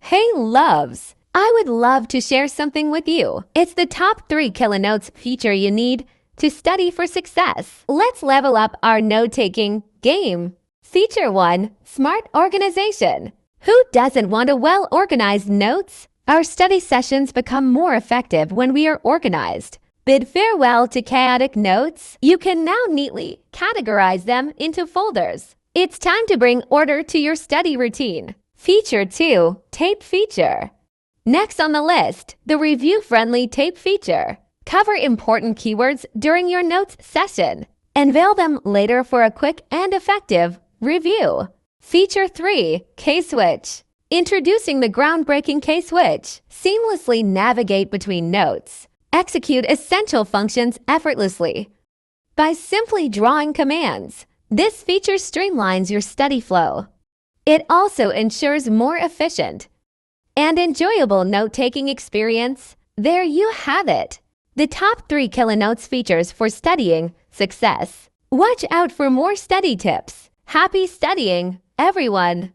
Hey loves! I would love to share something with you. It's the top 3 Kilonotes feature you need to study for success. Let's level up our note-taking game. Feature 1. Smart Organization. Who doesn't want a well-organized notes? Our study sessions become more effective when we are organized. Bid farewell to chaotic notes. You can now neatly categorize them into folders. It's time to bring order to your study routine. Feature 2. Tape Feature. Next on the list, the review-friendly tape feature. Cover important keywords during your notes session. Unveil them later for a quick and effective review. Feature 3. K-Switch. Introducing the groundbreaking K-Switch. Seamlessly navigate between notes. Execute essential functions effortlessly by simply drawing commands. This feature streamlines your study flow. It also ensures more efficient and enjoyable note-taking experience. There you have it. The top 3 Kilonotes features for studying success. Watch out for more study tips. Happy studying, everyone!